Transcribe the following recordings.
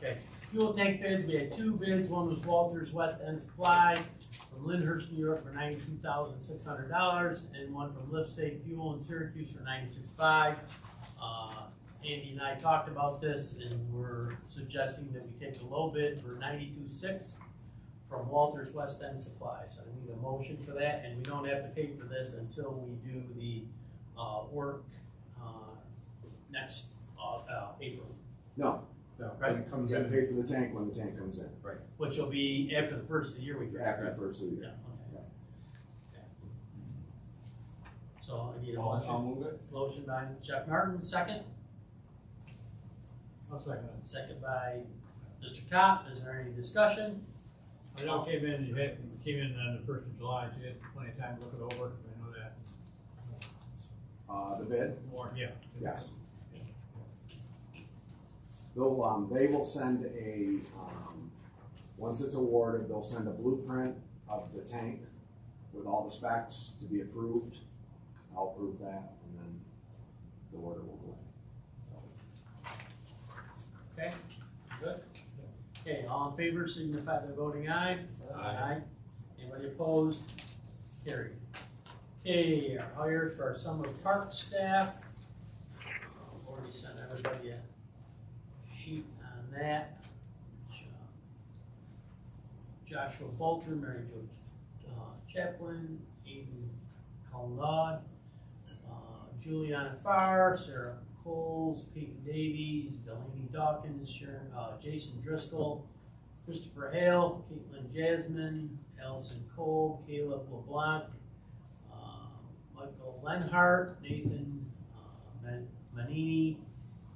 Okay, fuel tank bids, we had two bids, one was Walters West End Supply from Lyndhurst, New York for $92,600, and one from Lift Safe Fuel in Syracuse for $96,500. Andy and I talked about this, and we're suggesting that we take a low bid for $92,600 from Walters West End Supply. So I need a motion for that, and we don't have to pay for this until we do the work next April, No, right? When it comes you gotta in, pay for the tank when the tank comes in, Which will be after the first of the year, we figure. after the first of the Yeah, year. okay. Okay. So I need a I'll motion. move it. Motion by Chuck Martin, second. I'll second it. Second by Mr. Cop. Is there any discussion? I know it came in on the 1st of July, so you had plenty of time to look it over, I know that. The bid, More, yeah. yes. They will send a, once it's awarded, they'll send a blueprint of the tank with all the specs to be approved. I'll approve that, and then the order will go in. Okay, good. Okay, all in favor signify by voting aye. Aye. Anybody opposed? Carried. Okay, our hires for our summer park staff. Already sent everybody a sheet on that. Joshua Bolter, Mary Jo Chaplin, Aiden Colnod, Juliana Farr, Sarah Coles, Peyton Davies, Delaney Dawkins, Sharon, Jason Driscoll, Christopher Hale, Caitlin Jasmine, Allison Cole, Caleb LeBlanc, Michael Lenhart, Nathan Manini,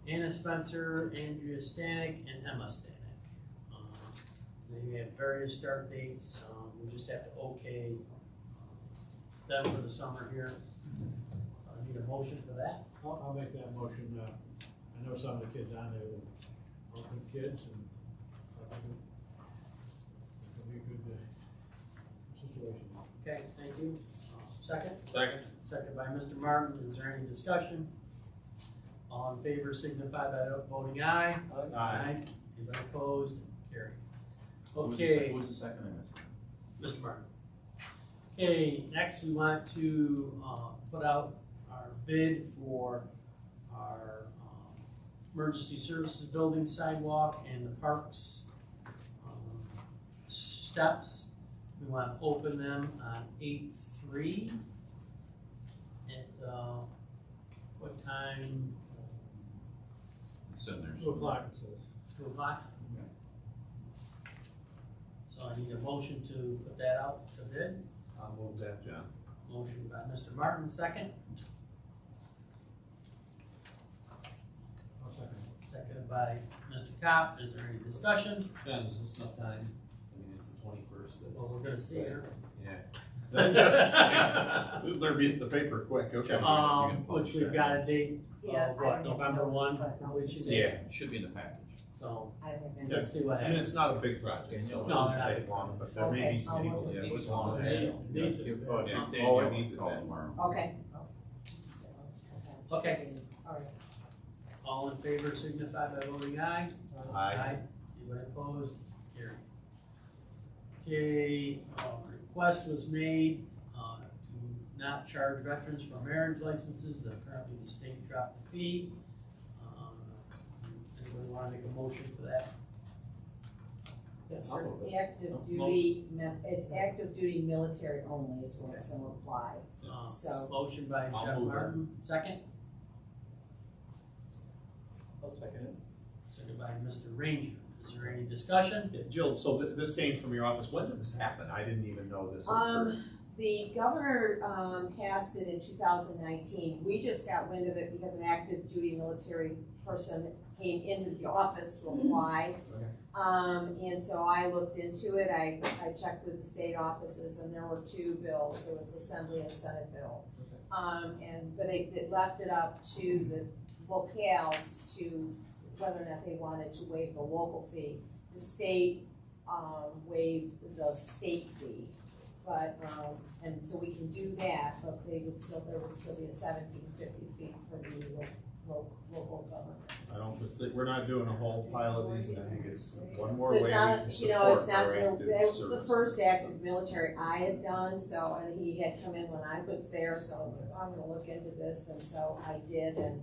Anna Spencer, Andrea Stanek, and Emma Stanek. They have various start dates. We just have to okay them for the summer here. I need a motion for that. I'll make that motion, I know some of the kids on there are good kids, and I think it'll be a good situation. Okay, thank you. Second? Second. Second by Mr. Martin. Is there any discussion? All in favor signify by voting aye. Aye. Anybody opposed? Carried. Who Okay, was the second in this? Mr. Martin. Okay, next we want to put out our bid for our emergency services building sidewalk and the parks steps. We want to open them on 8/3. At what time? It's in there. 2 o'clock, it says. 2 o'clock? So I need a motion to put that out to bid. I'll move that, John. Motion by Mr. Martin, second. I'll second it. Seconded by Mr. Cop. Is there any discussion? John, is this enough time? I mean, it's the 21st, that's. Well, we're gonna see here. Yeah. We'll better be at the paper quick, okay. Which we've got a date Yeah, of I what, don't November know, 1, but I'll completion just- date? Yeah. It should be in the package. So, I haven't. Yeah. let's see what I mean, happens. it's not a big project, so it No, doesn't not take long, but there may Okay, be some I'll people. look Yeah, and it was see. long. Yeah, Yeah, needs give, it. give Oh, it Danielle needs a it call then. tomorrow. Okay. Okay. All right. All in favor signify by voting aye. Aye. Anybody opposed? Carried. Okay, request was made to not charge veterans for marriage licenses. Apparently the state dropped the fee. Anybody want to make a motion for that? It's I'll for move it. active duty, it's active duty military only is when it's gonna apply. So- Motion by I'll Jeff move it. Martin, second. I'll second it. Second by Mr. Ranger. Is there any discussion? Yeah, Jill, so this came from your office. When did this happen? I didn't even know this occurred. The governor, passed it in 2019. We just got wind of it because an active duty military person came into the office to apply. Okay. And so I looked into it. I checked with the state offices and there were 2 bills. There was Assembly and Senate bill. But it left it up to the locales to whether or not they wanted to waive the local fee. The state, waived the state fee. But, and so we can do that, but there would still be a $17.50 fee for the local governments. I don't think, we're not doing a whole pile of these, and I think it's one more way There's we not, can you know, it's support not, our it active was the services. first active military I had done, so, and he had come in when I was there, so I was like, oh, I'm gonna look into this, and so I did, and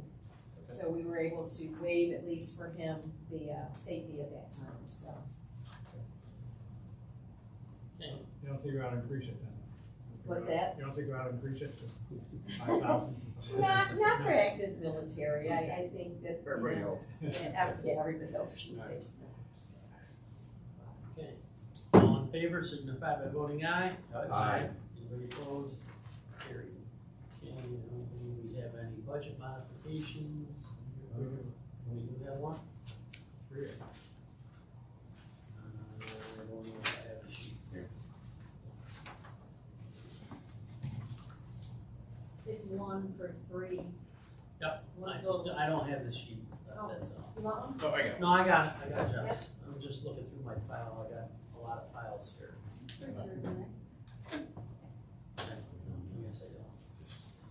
so we were able to waive, at least for him, the, state fee at that time, so. Okay, You don't think you're gonna increase it then? What's that? You don't think you're gonna increase it to 5,000? Not for active military, I think that, For everybody else. yeah, everybody else can pay. okay. All in favor, signify by voting aye. Aye. Anybody opposed? Carried. Okay, I don't believe we have any budget modifications. We do have one? I don't know if I have a sheet. It's 1 for 3. Yep, One I vote. don't have the sheet, Oh. that's all. You want one? Oh, I got it. No, I got it, Josh. I'm just looking through my file, I got a lot of files here. Yes, I do.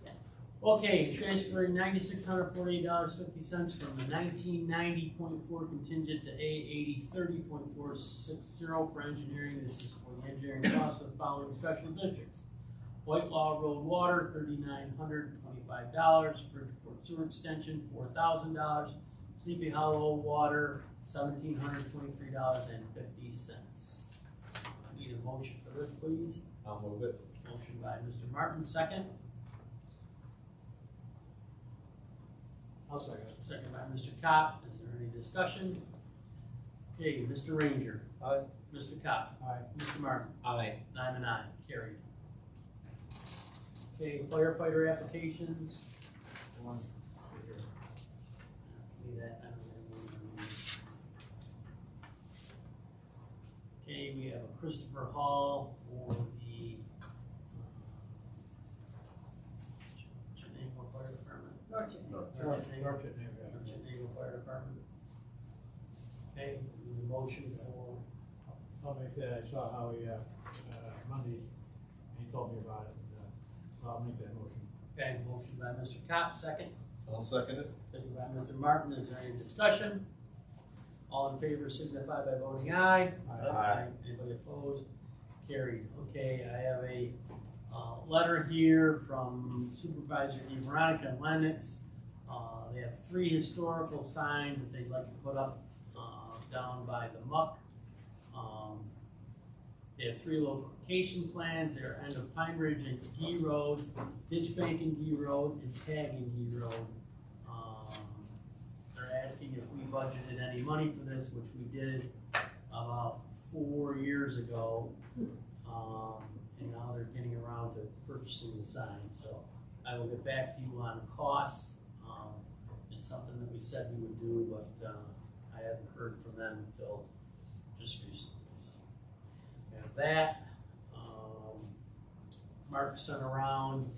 Yes. Okay, transferring $9,648.50 from the 1990.4 contingent to A8030.460 for engineering. This is for the engineering costs of the following special districts. Whitelaw Road Water, $3,925. Bridgeport Sewer Extension, $4,000. Sleepy Hollow Water, $1,723.50. I need a motion for this, please. I'll move it. Motion by Mr. Martin, second. I'll second it. Second by Mr. Kopp. Is there any discussion? Okay, Mr. Ranger. Aye. Mr. Kopp. Aye. Mr. Martin. Aye. I'm an aye. Carried. Okay, firefighter applications. One. Give me that. I don't have one. Okay, we have a Christopher Hall for the Chenango Fire Department. Norton. Norton, yeah. Chenango Fire Department. Okay, we need a motion for, I'll make that, I saw how he, Monday, he told me about it, and, so I'll make that motion. okay, motion by Mr. Kopp, second. I'll second it. Second by Mr. Martin. Is there any discussion? All in favor signify by voting aye. Aye. Anybody opposed? Carried. Okay, I have a letter here from Supervisor Veronica Lennox. They have 3 historical signs that they'd like to put up down by the muck. They have 3 location plans. They're end of Pine Ridge and Gee Road, Ditch Bank and Gee Road, and Tag and Gee Road. They're asking if we budgeted any money for this, which we did about 4 years ago. And now they're getting around to purchasing the sign, so I will get back to you on costs. It's something that we said we would do, but I haven't heard from them until just recently, so. We have that. Mark sent around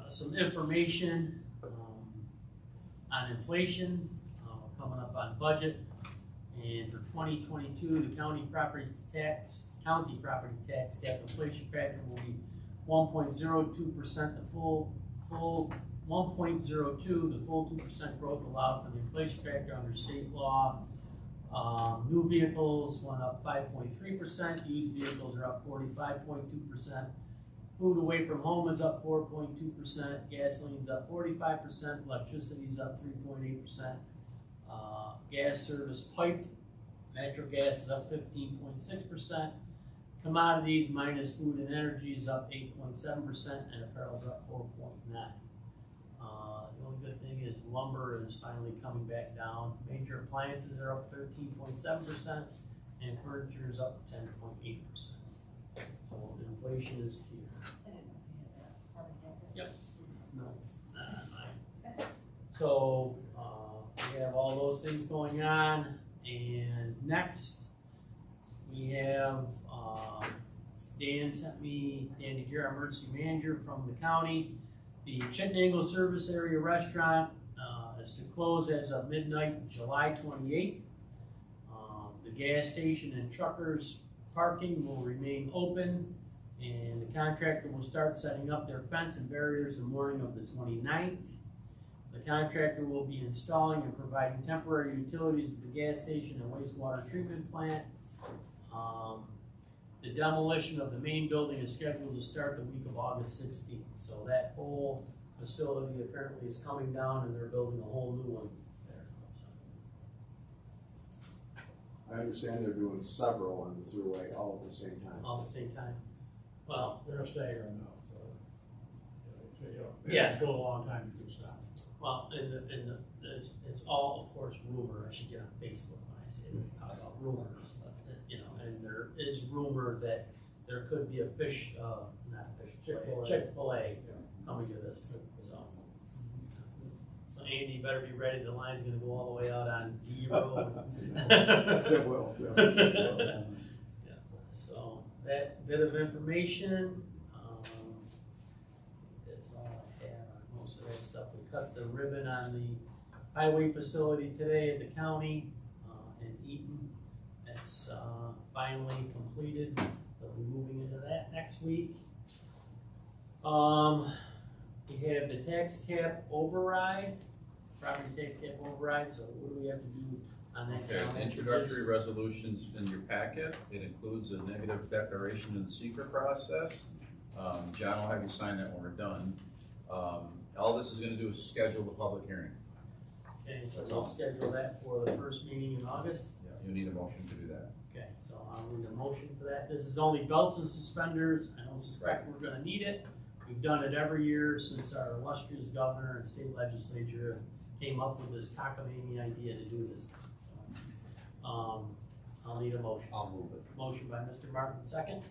some information on inflation, coming up on budget. And for 2022, the county property tax cap inflation factor will be 1.02%, the full 1.02, the full 2% growth allowed for the inflation factor under state law. New vehicles went up 5.3%, used vehicles are up 45.2%. Food away from home is up 4.2%, gasoline's up 45%, electricity's up 3.8%. Gas service pipe, natural gas is up 15.6%. Commodities minus food and energy is up 8.7%, and apparel's up 4.9%. The only good thing is lumber is finally coming back down. Major appliances are up 13.7%, and furniture is up 10.8%. So inflation is here. Yep. No, not mine. So, we have all those things going on, and next, we have, Dan DeGere, our emergency manager from the county. The Chenango Service Area Restaurant, is to close as of midnight, July 28th. The gas station and truckers parking will remain open, and the contractor will start setting up their fence and barriers the morning of the 29th. The contractor will be installing and providing temporary utilities at the gas station and wastewater treatment plant. The demolition of the main building is scheduled to start the week of August 16th. So that whole facility apparently is coming down and they're building a whole new one there. I understand they're doing several on the thruway all at the same time. All at the same time. Well, They're staggering now, so. Yeah. Go a long time to do stuff. well, it's all, of course, rumor. I should get on Facebook when I say this, talk about rumors. But, and there is rumor that there could be a fish, not a fish, Chick-fil-A coming to this, so. So Andy, you better be ready. The line's gonna go all the way out on D Road. It will, too. So that bit of information, that's all I have on most of that stuff. We cut the ribbon on the highway facility today at the county, in Eaton. That's, finally completed. They'll be moving into that next week. We have the tax cap override, property tax cap override, so what do we have to do on that? Okay, count? the introductory resolution's in your packet. It includes a negative declaration in the secret process. John will have you sign that when we're done. All this is gonna do is schedule the public hearing. Okay, so we'll schedule that for the first meeting in August. You need a motion to do that. Okay, so I'll need a motion for that. This is only belts and suspenders. I don't suspect we're gonna need it. We've done it every year since our illustrious governor and state legislature came up with this cockamamie idea to do this thing, so. I'll need a motion. I'll move it. Motion by Mr. Martin, second.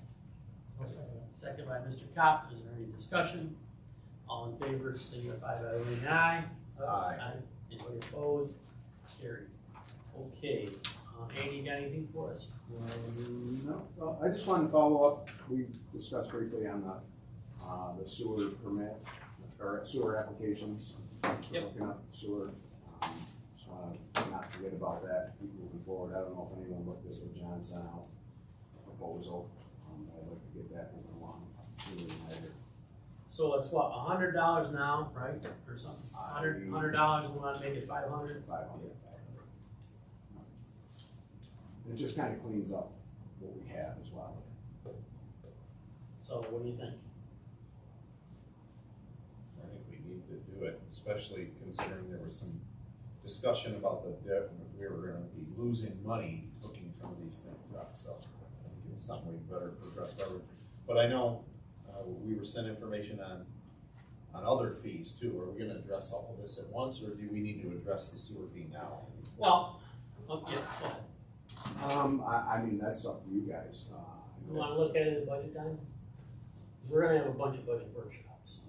I'll second that. Second by Mr. Kopp. Is there any discussion? All in favor, signify by voting aye. Aye. Anybody opposed? Carried. Okay, Andy, you got anything for us? No, well, I just wanted to follow up, we discussed briefly on the sewer permit, or sewer applications. Yep. Looking up sewer, just wanna not forget about that, keep moving forward. I don't know if anyone looked this, what John sent out, proposal, I'd like to get that moving along sooner than later. So it's what, $100 now, right, or something? $100, we wanna make it 500? 500. It just kinda cleans up what we have as well. So what do you think? I think we need to do it, especially considering there was some discussion about we were gonna be losing money hooking some of these things up, so I think it's something we better progress forward. But I know, we were sent information on other fees too. Are we gonna address all of this at once, or do we need to address the sewer fee now? Well, okay, go ahead. I mean, that's up to you guys. You wanna look at it at budget time? Cause we're gonna have a bunch of budget workshops.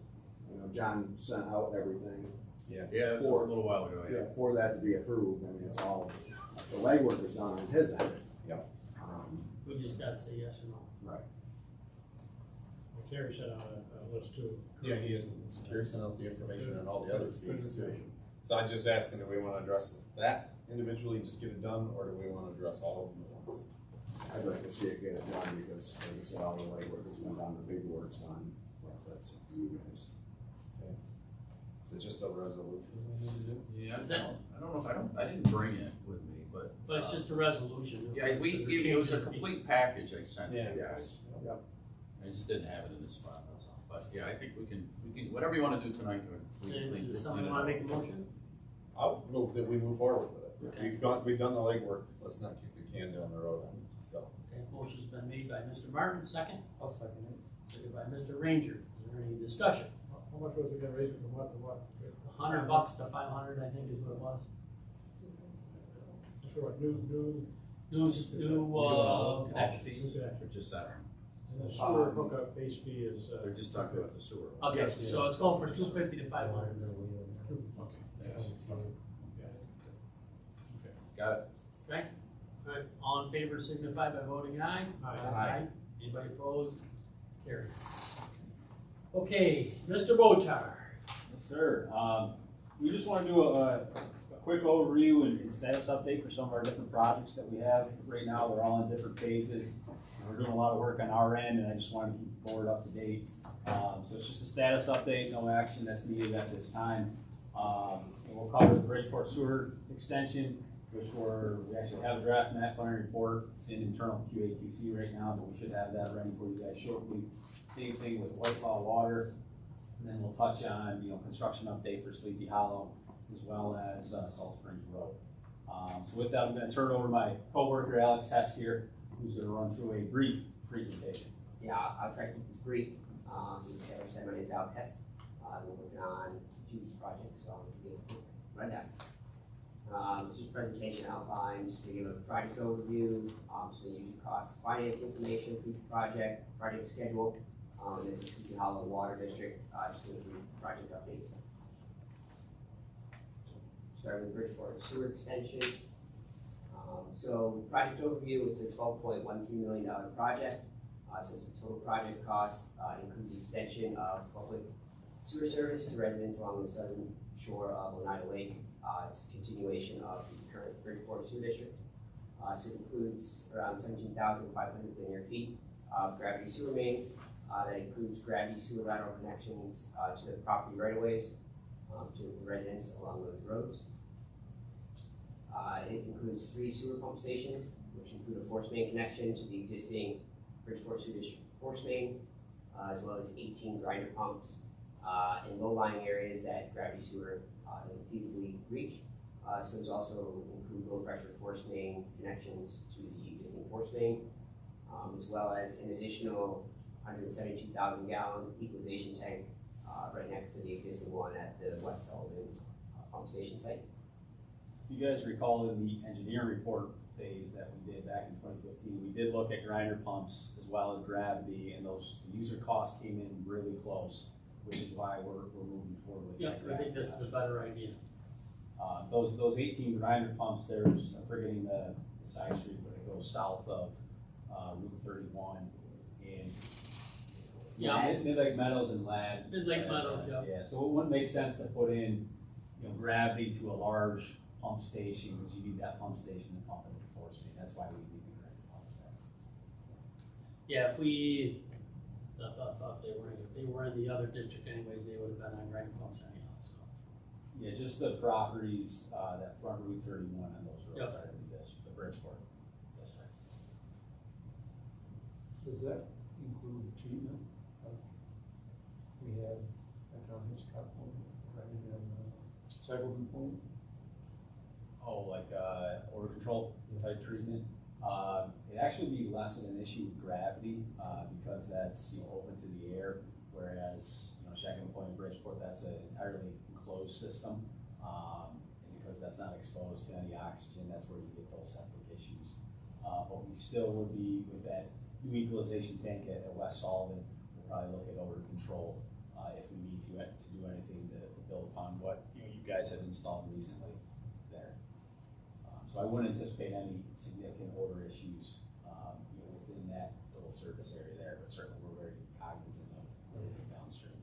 John sent out everything. Yeah. Yeah, it was a little while ago, yeah. For that to be approved, I mean, it's all, the legwork is done on his end. Yep. We just gotta say yes or no. Right. Carrie sent out a list too. Yeah, he is. Gary sent out the information on all the other fees too. So I'm just asking, do we wanna address that individually, just get it done, or do we wanna address all of them at once? I'd like to see it get it done because, like I said, all the legwork has been done, the big work's done. Well, that's up to you guys. Is it just a resolution we need to do? Yeah, Is that- I don't know if I didn't bring it with me, but. But it's just a resolution. Yeah, we gave you, it was a complete package I sent you. Yes. Yep. I just didn't have it in this file, that's all. But yeah, I think we can, whatever you wanna do tonight, we can clean Does it someone up. wanna make a motion? I'll move that we move forward with it. Okay. We've done the legwork, let's not kick the can down the road, let's go. Okay, motion's been made by Mr. Martin, second. I'll second it. Second by Mr. Ranger. Is there any discussion? How much was it gonna raise it from what to what? $100 to 500, I think is what it was. For what, new New, All connections. fees, Okay. or just that? And the sewer hookup base fee is, They're just talking about the sewer. Okay, Yes, so it's going from 250 to 500. Okay, thanks. yeah. Got it. Okay, all right, all in favor signify by voting aye. Aye. Anybody opposed? Carried. Okay, Mr. Botar. Yes, sir. We just want to do a quick overview and status update for some of our different projects that we have right now. They're all in different phases. We're doing a lot of work on our end, and I just wanted to keep the board up to date. So it's just a status update, no action that's needed at this time. And we'll cover the Bridgeport Sewer Extension, we actually have a draft map plan report. It's in internal QA/QC right now, but we should have that ready for you guys shortly. Same thing with Whitefall Water. And then we'll touch on, construction update for Sleepy Hollow, as well as Salt Springs Road. So with that, I'm gonna turn it over to my coworker, Alex Hess here, who's gonna run through a brief presentation. Yeah, I'll try to keep this brief. So as Taylor said, my name's Alex Hess. We're working on two of these projects, so I'll give you a quick rundown. This is a presentation outline, just to give a project overview, so the user costs, finance information, future project schedule, and then the Sleepy Hollow Water District, just give a brief project update. Starting with Bridgeport Sewer Extension. So project overview, it's a $12.13 million project. Since the total project cost includes the extension of public sewer service to residents along the southern shore of Oneida Lake. It's a continuation of the current Bridgeport Sewer District. So it includes around 17,500 linear feet of gravity sewer main. That includes gravity sewer lateral connections to the property right-of-ways, to the residents along those roads. It includes 3 sewer pump stations, which include a force main connection to the existing Bridgeport Sewer District force main, as well as 18 grinder pumps in low-lying areas that gravity sewer doesn't feasibly reach. So those also include low-pressure force main connections to the existing force main, as well as an additional 172,000 gallon equalization tank right next to the existing one at the West Sullivan pump station site. If you guys recall in the engineering report phase that we did back in 2015, we did look at grinder pumps as well as gravity, and those user costs came in really close, which is why we're moving forward with Yeah, that. I think this is a better idea. Those 18 grinder pumps, there's, I'm forgetting the side street, but it goes south of Route 31 and Yeah. Mid-Lake Meadows and Ladd. Mid-Lake Meadows, yeah. Yeah, so it wouldn't make sense to put in, gravity to a large pump station, because you need that pump station to pump into the force main. That's why we need the grinder pumps there. Yeah, if we, I thought if they were in the other district anyways, they would have been on grinder pumps anyhow, so. Yeah, just the properties that front Route 31 on those roads Yep. are the Bridgeport district. Does that include the treatment? We have, like on Hitchcock Point, right in Cycleton Point? Oh, like odor control type treatment. It'd actually be less of an issue with gravity because that's open to the air, whereas Shackleton Point and Bridgeport, that's an entirely enclosed system, and because that's not exposed to any oxygen, that's where you get those septic issues. But we still would be with that new equalization tank at West Sullivan. We'll probably look at odor control if we need to do anything to build upon what you guys have installed recently there. So I wouldn't anticipate any significant odor issues, within that little surface area there, but certainly we're very cognizant of everything downstream.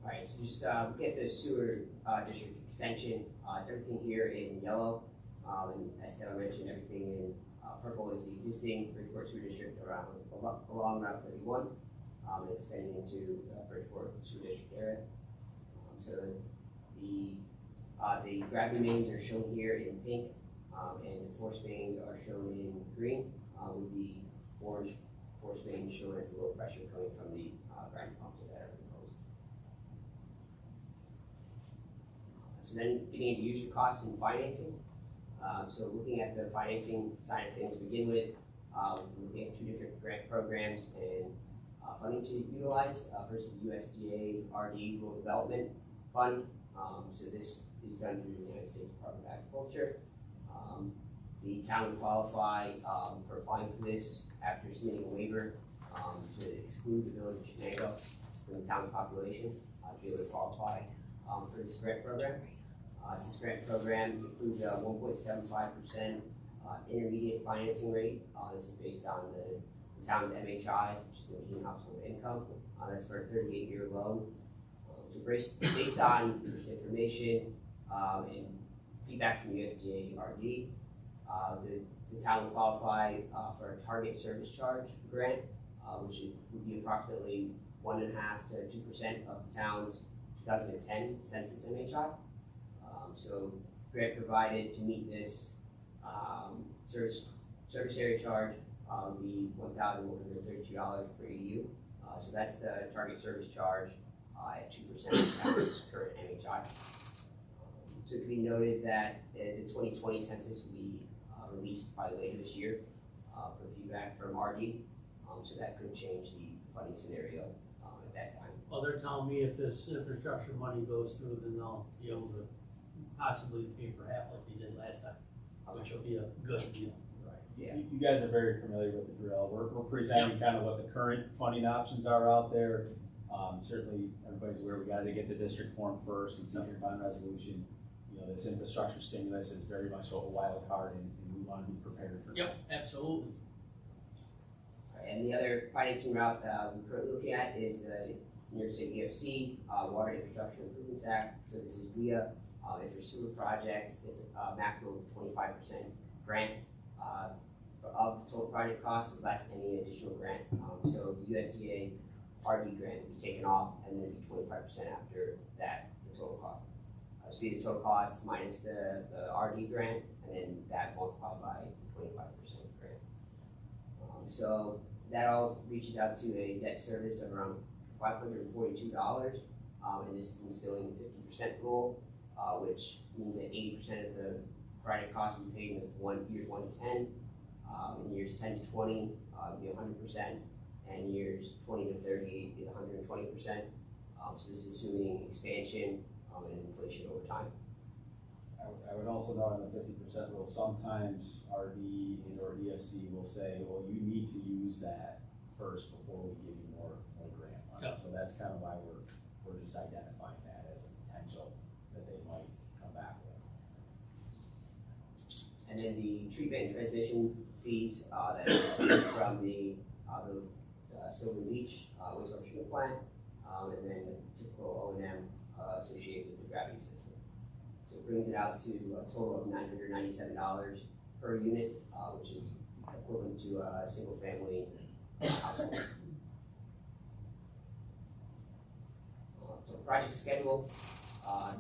All right, so just look at the sewer district extension. It's everything here in yellow, and as Taylor mentioned, everything in purple is the existing Bridgeport Sewer District along Route 31, and extending into the Bridgeport Sewer District area. So the gravity mains are shown here in pink, and the force mains are shown in green, with the orange force main shown as low pressure coming from the grinder pumps that are proposed. So then getting into user costs and financing. So looking at the financing side of things to begin with, we're looking at 2 different grant programs and funding to utilize. First, the USDA RD Rural Development Fund. So this is done through the United States Department of Agriculture. The town would qualify for applying for this after submitting a waiver to exclude the village of Chenango from the town's population to be able to qualify for this grant program. This grant program includes a 1.75% intermediate financing rate. This is based on the town's MHI, which is the median household income. That's for a 38-year loan. So based on this information and feedback from USDA RD, the town will qualify for a target service charge grant, which would be approximately 1.5% to 2% of the town's 2010 census MHI. So grant provided to meet this service area charge would be $1,132 per ADU. So that's the target service charge at 2% of town's current MHI. So it can be noted that the 2020 census will be released by later this year for feedback from RD. So that could change the funding scenario at that time. Well, they're telling me if this infrastructure money goes through, then they'll be able to possibly pay for half like they did last time, which will be a good deal. Yeah. You guys are very familiar with the drill. We're presenting kind of what the current funding options are out there. Certainly, everybody's aware we gotta get the district form first and second bond resolution. You know, this infrastructure stimulus is very much a wild card, and we wanna be prepared for that. Yep, absolutely. And the other financing route we're currently looking at is the New York State EFC, Water Infrastructure Improvements Act. So this is WIA. If your sewer projects, it's a maximum of 25% grant of the total project cost, less any additional grant. So the USDA RD grant would be taken off, and then it'd be 25% after that, the total cost. So be the total cost minus the RD grant, and then that multiplied by 25% grant. So that all reaches out to a debt service of around $542, and this is instilling the 50% rule, which means that 80% of the project cost will be paid in years 1 to 10. In years 10 to 20, it'll be 100%, and years 20 to 30 is 120%. So this is assuming expansion and inflation over time. I would also note on the 50% rule, sometimes RD and or EFC will say, well, you need to use that first before we give you more grant money. Yep. So that's kind of why we're just identifying that as a potential that they might come back with. And then the treatment and transmission fees that are from the Silver Beach wastewater treatment plant, and then the typical O&M associated with the gravity system. So it brings it out to a total of $997 per unit, which is equivalent to a single family household. So project schedule,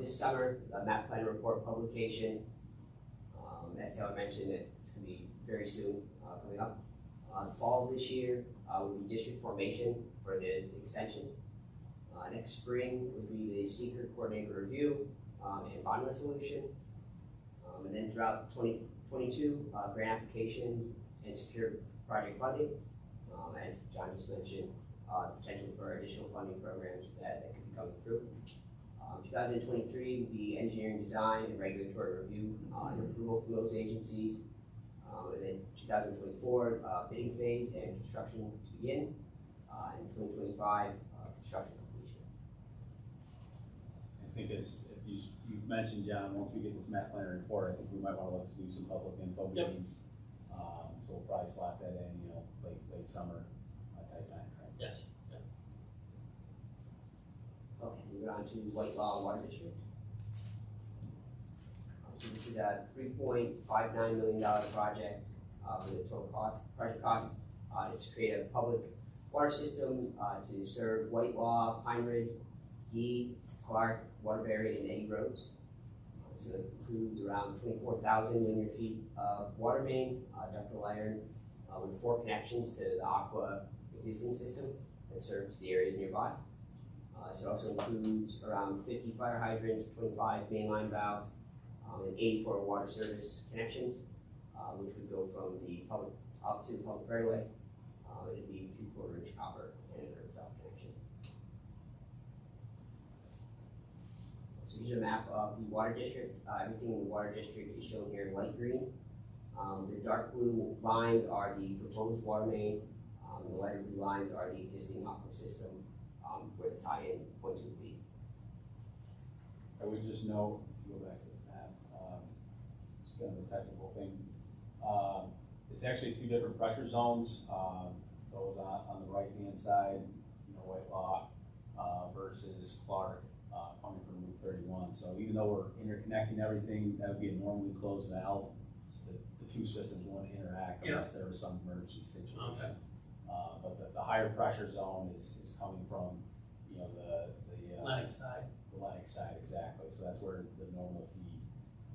this summer, map plan report publication. As Taylor mentioned, it's going to be very soon coming up. The fall of this year will be district formation for the extension. Next spring would be the secret coordinator review and bond resolution. And then throughout 2022, grant applications and secure project funding. As John just mentioned, potential for additional funding programs that could be coming through. 2023 would be engineering design and regulatory review and approval from those agencies. And then 2024, bidding phase and construction to begin. And 2025, construction completion. I think if you mentioned, John, once we get this map plan report, I think we might want to look to do some public info meetings. So we'll probably slap that in, late summer type time frame. Yes. Okay, moving on to Whitelaw Water District. So this is a $3.59 million project with a total project cost. It's to create a public water system to serve Whitelaw, Pine Ridge, Yee, Clark, Waterbury, and Eddy roads. So it includes around 24,000 linear feet of water main, ductile iron, with 4 connections to the Aqua existing system that serves the areas nearby. So it also includes around 50 fire hydrants, 25 mainline valves, and 84 water service connections, which would go from the public up to the public right away. It'd be 3/4 inch copper and a curb stop connection. So here's a map of the water district. Everything in the water district is shown here in light green. The dark blue lines are the proposed water main. The lighter blue lines are the existing aqua system where the tie-in points would be. I would just note, if you go back to the map, it's kind of a technical thing. It's actually 2 different pressure zones. Those on the right-hand side, Whitelaw versus Clark coming from Route 31. So even though we're interconnecting everything, that would be a normally closed valve. So the 2 systems wouldn't interact unless there was some emergency situation. Okay. But the higher pressure zone is coming from, the Atlantic side. Lennox side, exactly, so that's where the normal feed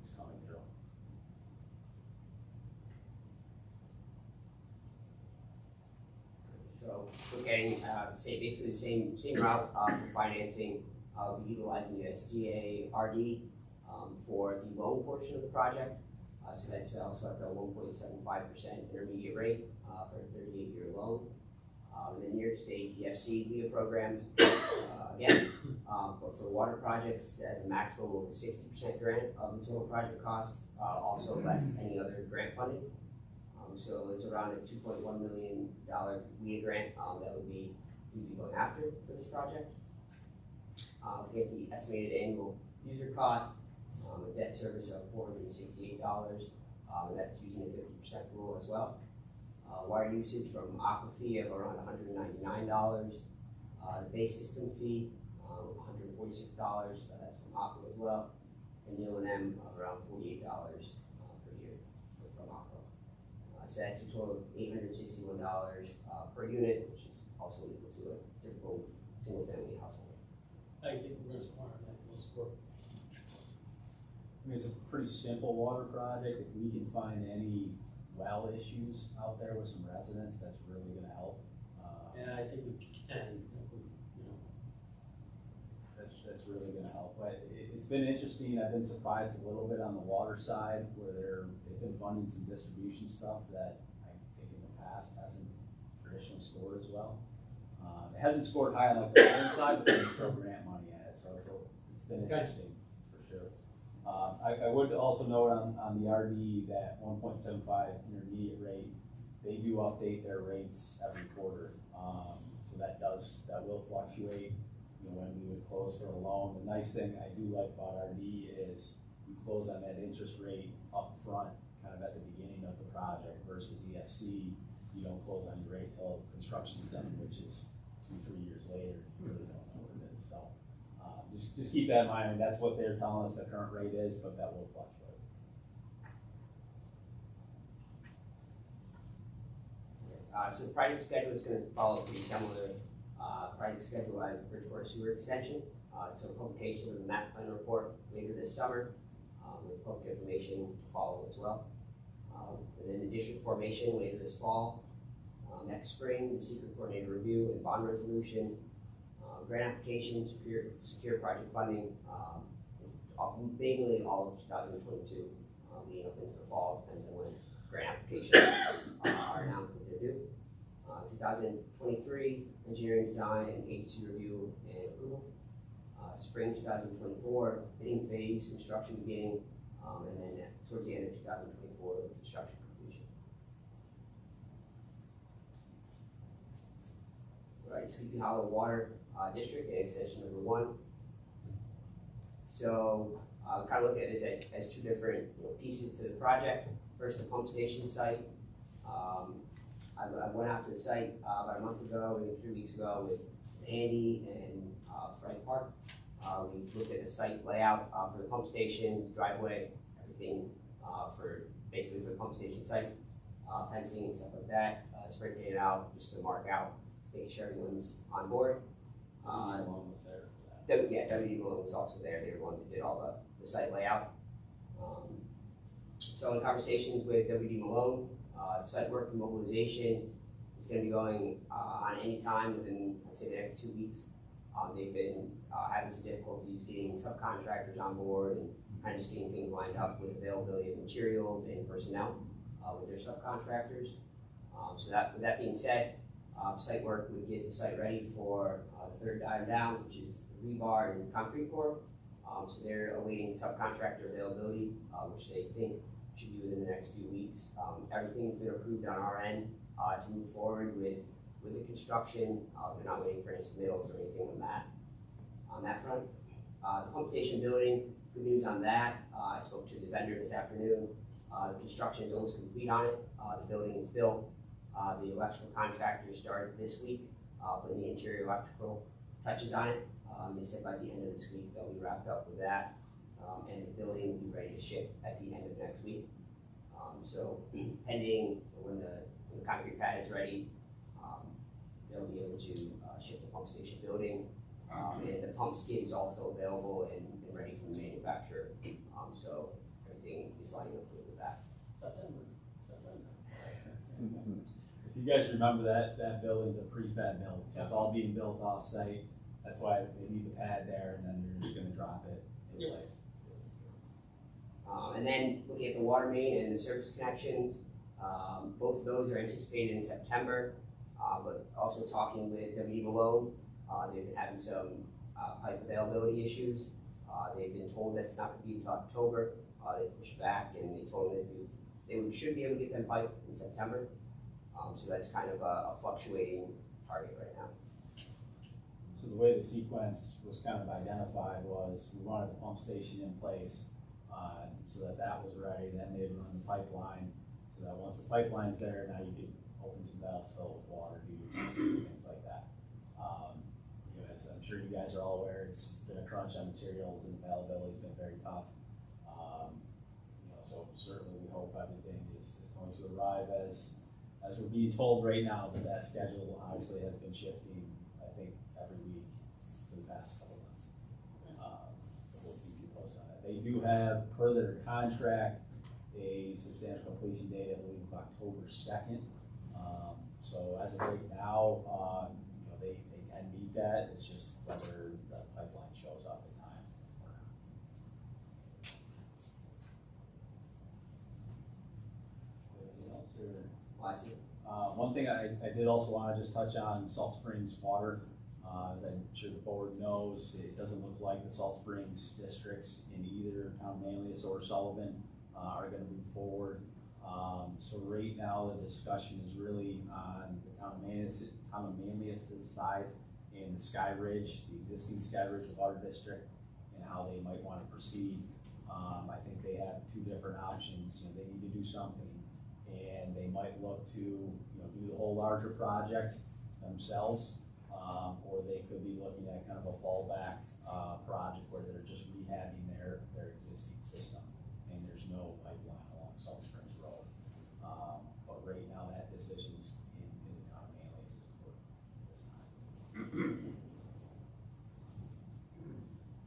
is coming through. So we're getting, basically the same route, for financing, we're utilizing the SGA RD, for the loan portion of the project. So that's also at the 1.75% intermediate rate, for a 38-year loan. The New York State DFC LEA program, again, but for water projects, as a maximum of a 60% grant of the total project cost, also less any other grant funding. So it's around a $2.1 million LEA grant that we'd be going after for this project. We get the estimated annual user cost, a debt service of $468, and that's using the 50% rule as well. Water usage from Aqua fee of around $199. The base system fee, $146, that's from Aqua as well. And the O&M of around $48 per year from Aqua. So that's a total of $861 per unit, which is also equal to a typical single-family household. I think we're gonna support that, we'll support. I mean, it's a pretty simple water project. If we can find any well issues out there with some residents, that's really gonna help. And I think we can, if we, you know. That's really gonna help, but it's been interesting. I've been surprised a little bit on the water side where they've been funding some distribution stuff that I think in the past hasn't traditionally scored as well. It hasn't scored high on like the water side, but they throw grant money at it, so it's been interesting for sure. I would also note on the RD that 1.75 intermediate rate, they do update their rates every quarter. So that will fluctuate, you know, when we would close for a loan. The nice thing I do like about RD is we close on that interest rate up front, kind of at the beginning of the project, versus EFC, you don't close on your rate till construction's done, which is 2-3 years later. You really don't know what it is. So just keep that in mind. I mean, that's what they're telling us the current rate is, but that will fluctuate. So the project schedule is going to follow a pretty similar project schedule as Bridgewater Sewer Extension. So publication of the map plan report later this summer, with public information to follow as well. And then the district formation later this fall. Next spring, the secret coordinator review and bond resolution, grant application, secure project funding, mainly all of 2022, leading up into the fall, depends on when grant applications are announced that they're due. 2023, engineering design and agency review and approval. Spring 2024, bidding phase, construction beginning, and then towards the end of 2024, construction completion. Right, Sleepy Hollow Water District and extension number 1. So kind of look at it as two different pieces to the project. First, the pump station site. I went out to the site about a month ago, maybe 3 weeks ago, with Andy and Frank Park. We looked at the site layout for the pump station, driveway, everything for the pump station site, fencing and stuff like that. Spray painted out just to mark out, making sure everyone's on board. Malone was there for that. Yeah, WD Malone was also there. They were the ones that did all the site layout. So in conversations with WD Malone, site work and mobilization is going to be going on any time within, I'd say, the next 2 weeks. They've been having some difficulties getting subcontractors on board and kind of just getting things lined up with availability of materials and personnel with their subcontractors. So with that being said, site work would get the site ready for the third dive down, which is the rebar and concrete pour. So they're awaiting subcontractor availability, which they think should be within the next few weeks. Everything's been approved on our end to move forward with the construction. We're not waiting for any submittals or anything on that front. The pump station building, good news on that. I spoke to the vendor this afternoon. The construction is almost complete on it. The building is built. The electrical contractor started this week, putting the interior electrical touches on it. They said by the end of this week they'll be wrapped up with that. And the building will be ready to ship at the end of next week. So pending when the concrete pad is ready, they'll be able to ship the pump station building. And the pump skid is also available and ready from the manufacturer, so everything is lining up good with that. If you guys remember that building's a prefab building, so it's all being built off-site. That's why they need the pad there, and then they're just gonna drop it in place. And then looking at the water main and the service connections, both of those are anticipated in September, but also talking with W. Malone, they've been having some pipe availability issues. They've been told that it's not gonna be until October. They pushed back and they told them that should be able to get them pipe in September. So that's kind of a fluctuating target right now. So the way the sequence was kind of identified was we wanted the pump station in place, so that was ready, then they'd run the pipeline, so that once the pipeline's there, now you could open some valves, fill with water, do your GC, things like that. You know, as I'm sure you guys are all aware, it's been a crunch on materials and availability's been very tough. You know, so certainly we hope everything is going to arrive as we're being told right now, but that schedule obviously has been shifting, I think, every week for the past couple months. But we'll keep you posted on that. They do have, per their contract, a substantial completion date, I believe, of October 2nd. So as of right now, you know, they can meet that. It's just whether the pipeline shows up in time or not. Anything else, or? Well, I see. One thing I did also want to just touch on Salt Springs Water. As I'm sure the board knows, it doesn't look like the Salt Springs districts in either Town of Manlius or Sullivan are going to move forward. So right now, the discussion is really on the Town of Manlius' side and the Sky Ridge, the existing Sky Ridge Water District, and how they might want to proceed. I think they have two different options. You know, they need to do something, and they might look to, you know, do the whole larger project themselves, or they could be looking at kind of a fallback project where they're just rehabbing their existing system, and there's no pipeline along Salt Springs Road. But right now, that decision is in the Town of Manlius' court this time.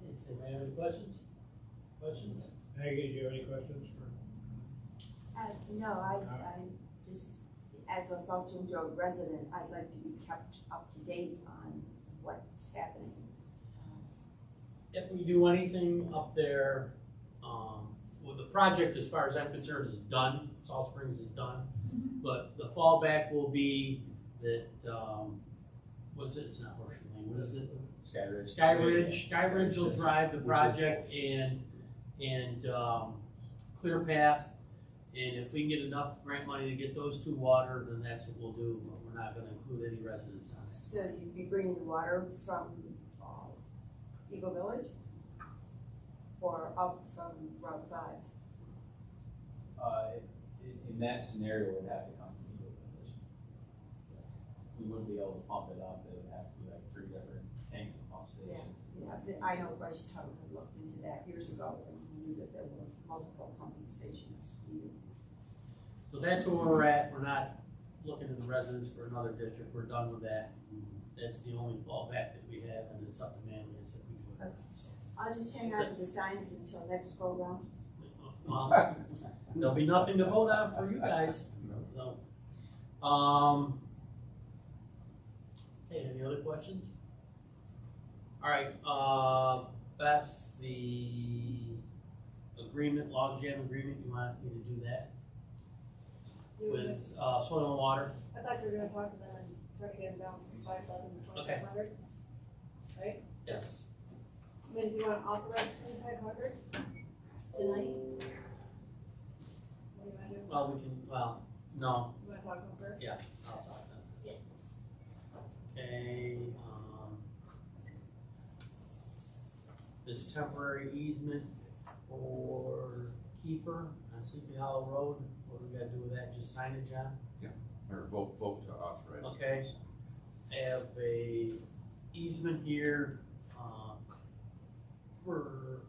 Does anybody have any questions? Questions? Maggie, do you have any questions for? No, I just, as a Salt Springs Road resident, I'd like to be kept up to date on what's happening. If we do anything up there, well, the project, as far as I'm concerned, is done. Salt Springs is done. But the fallback will be that, what is it? It's not Horseshoe Lane. What is it? Sky Ridge. Sky Ridge. Sky Ridge will drive the project and Clear Path. And if we can get enough grant money to get those two water, then that's what we'll do. But we're not going to include any residents on it. So you'd be bringing the water from Eagle Village or up from Route 5? In that scenario, it would have to come from Eagle Village. We wouldn't be able to pump it up. It would have to be like 3 different tanks and pump stations. Yeah, I know Bryce Tuttle had looked into that years ago, and he knew that there were multiple pumping stations needed. So that's where we're at. We're not looking to the residents for another district. We're done with that. That's the only fallback that we have, and it's up to Manlius if we do it. So, I'll just hang on to the signs until next go round. there'll be nothing to vote on for you guys. No. Hey, any other questions? All right, Beth, the agreement, logjam agreement, you want me to do that with soil and water? I thought you were gonna talk to them and try to get them down from 5,000 to 2,500. Right? Yes. I mean, do you want to authorize 2,500 tonight? What do you want to do? Well, we can, well, no, You want to talk to them first? yeah, I'll talk to them. Okay, this temporary easement for Kiefer on Sleepy Hollow Road, what do we gotta do with that? Just sign it, John? Or vote to authorize. Okay. I have a easement here, for,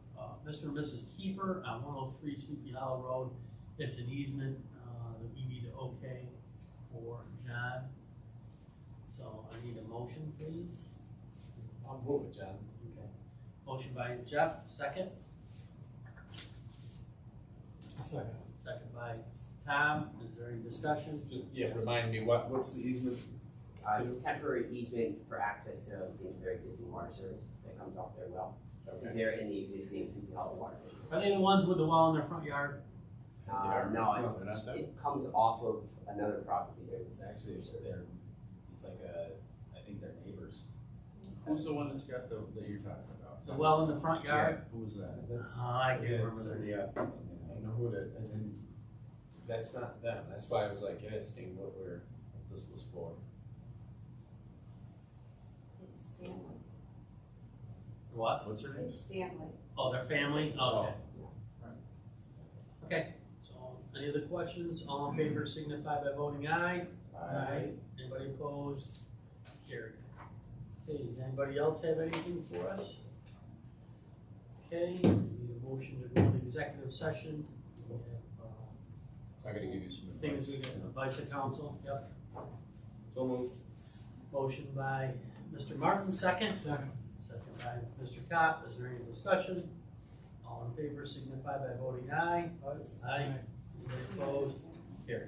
Mr. and Mrs. Kiefer on 103 Sleepy Hollow Road. It's an easement, that we need to okay for John. So I need a motion, please. I'll move it, John. Okay. Motion by Jeff, second. Second. Second by Tom. Is there any discussion? Just, yeah, remind me, what's the easement? It's a temporary easement for access to their existing water service that comes off their well. Because Okay. they're in the existing Sleepy Hollow water. Are they the ones with the well in their front yard? No, they're not them. it comes off of another property there. It's actually, it's like I think they're neighbors. Who's the one that's got that you're talking about? The well in the front yard? Yeah, who was that? That's, I can't yeah, remember it's, their name. yeah, I know who it, and then, that's not them, that's why I was like asking what this was for. It's family, What? What's her name? it's family. Oh, their family? Oh. Okay. Okay, so any other questions? All in favor signify by voting aye. Anybody opposed? Carried. Okay, does anybody else have anything for us? Okay, we need a motion to go into executive session. We have, I gotta give you some advice. things we get, advice of council, yep. So moved. Motion by Mr. Martin, second. Second. Second by Mr. Cop. Is there any discussion? All in favor signify by voting aye. Aye. Anybody opposed?